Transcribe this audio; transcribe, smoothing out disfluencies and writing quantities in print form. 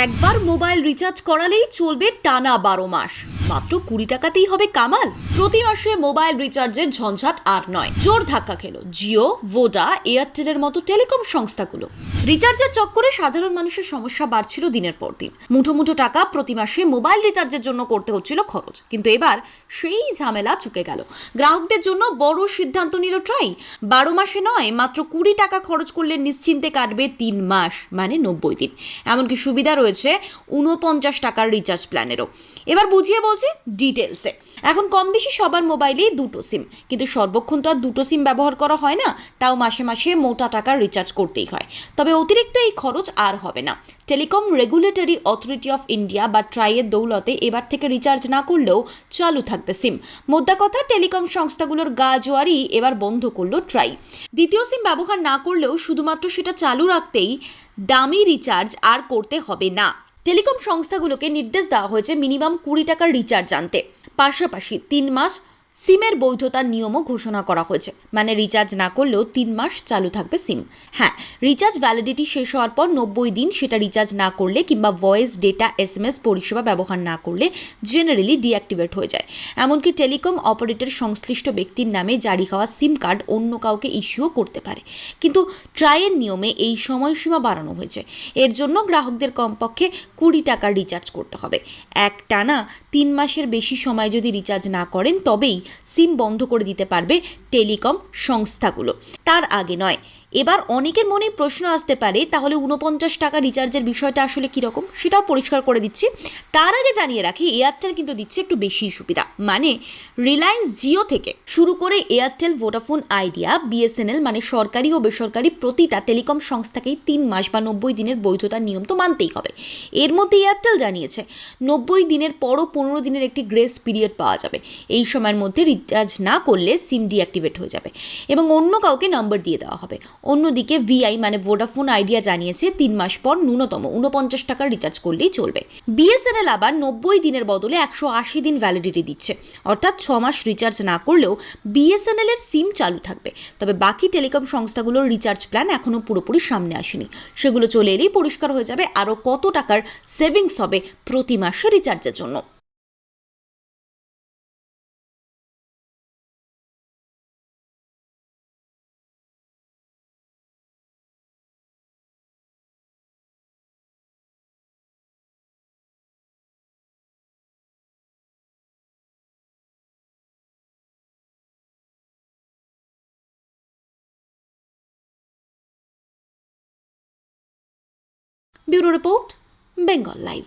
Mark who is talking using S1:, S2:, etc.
S1: একবার mobile recharge করালেই চলবে টানা 12 মাস। মাত্র 20 টাকাতেই হবে কামাল। প্রতি মাসে মোবাইল রিচার্জের ঝঞ্ঝাট আর নয়। জোর ধাক্কা খেলো জিও, ভোডা, এয়ারটেলের মতো টেলিকম সংস্থাগুলো। রিচার্জের চক্করে সাধারণ মানুষের সমস্যা বাড়ছিল দিনের পর দিন। মুঠো মুঠো টাকা প্রতি মাসে মোবাইল রিচার্জের জন্য করতে হচ্ছিল খরচ। কিন্তু এবার সেই ঝামেলা চুকে গেল। গ্রাহকদের জন্য বড় সিদ্ধান্ত নিল ট্রাই। 12 মাসে নয়, মাত্র 20 টাকা খরচ করলে নিশ্চিন্তে কাটবে 3 মাস, মানে 90 দিন। এমনকি সুবিধা রয়েছে 49 টাকার রিচার্জ প্ল্যানেরও। এবার বুঝিয়ে বলছি ডিটেলসে। এখন কম বেশি সবার মোবাইলেই দুটো সিম, কিন্তু সর্বক্ষণ তো আর দুটো সিম ব্যবহার করা হয় না। তাও মাসে মাসে মোটা টাকার রিচার্জ করতেই হয়। তবে অতিরিক্ত এই খরচ আর হবে না। Telecom regulatory authority of India বা ট্রাইয়ের দৌলতে এবার থেকে রিচার্জ না করলেও চালু থাকবে সিম। মোদ্দা কথা, টেলিকম সংস্থাগুলোর গা জোয়ারি এবার বন্ধ করলো ট্রাই। দ্বিতীয় সিম ব্যবহার না করলেও শুধুমাত্র সেটা চালু রাখতেই দামি রিচার্জ আর করতে হবে না। টেলিকম সংস্থাগুলোকে নির্দেশ দেওয়া হয়েছে মিনিমাম 20 টাকার রিচার্জ আনতে। পাশাপাশি 3 মাস সিমের বৈধতার নিয়মও ঘোষণা করা হয়েছে। মানে রিচার্জ না করলেও 3 মাস চালু থাকবে সিম। হ্যাঁ, রিচার্জ ভ্যালিডিটি শেষ হওয়ার পর 90 দিন সেটা রিচার্জ না করলে কিংবা ভয়েস, ডেটা, SMS পরিষেবা ব্যবহার না করলে জেনারেলি ডিঅ্যাক্টিভেট হয়ে যায়। এমনকি টেলিকম অপারেটর সংশ্লিষ্ট ব্যক্তির নামে জারি হওয়া সিম কার্ড অন্য কাউকে ইস্যুও করতে পারে। কিন্তু ট্রাইয়ের নিয়মে এই সময়সীমা বাড়ানো হয়েছে। এর জন্য গ্রাহকদের কমপক্ষে 20 টাকার রিচার্জ করতে হবে। একটানা 3 মাসের বেশি সময় যদি রিচার্জ না করেন তবেই সিম বন্ধ করে দিতে পারবে টেলিকম সংস্থাগুলো, তার আগে নয়। এবার অনেকের মনে প্রশ্ন আসতে পারে, তাহলে 49 টাকা রিচার্জের বিষয়টা আসলে কীরকম, সেটাও পরিষ্কার করে দিচ্ছি। তার আগে জানিয়ে রাখি, এয়ারটেল কিন্তু দিচ্ছে একটু বেশি সুবিধা। মানে রিলায়েন্স জিও থেকে শুরু করে এয়ারটেল, ভোডাফোন আইডিয়া, বিএসএনএল, মানে সরকারি ও বেসরকারি প্রতিটা টেলিকম সংস্থাকেই 3 মাস বা 90 দিনের বৈধতার নিয়ম তো মানতেই হবে। এর মধ্যে এয়ারটেল জানিয়েছে 90 দিনের পরও 15 দিনের একটি গ্রেস পিরিয়ড পাওয়া যাবে। এই সময়ের মধ্যে রিচার্জ না করলে সিম ডিঅ্যাক্টিভেট হয়ে যাবে এবং অন্য কাউকে নাম্বার দিয়ে দেওয়া হবে। অন্যদিকে ভিআই মানে ভোডাফোন আইডিয়া জানিয়েছে 3 মাস পর ন্যূনতম 49 টাকার রিচার্জ করলেই চলবে। বিএসএনএল আবার 90 দিনের বদলে 180 দিন ভ্যালিডিটি দিচ্ছে। অর্থাৎ 6 মাস রিচার্জ না করলেও বিএসএনএল এর সিম চালু থাকবে। তবে বাকি টেলিকম সংস্থাগুলোর রিচার্জ প্ল্যান এখনও পুরোপুরি সামনে আসেনি। সেগুলো চলে এলেই পরিষ্কার হয়ে যাবে আরও কত টাকার সেভিংস হবে প্রতি মাসে রিচার্জের জন্য। Bureau report, Bengal live.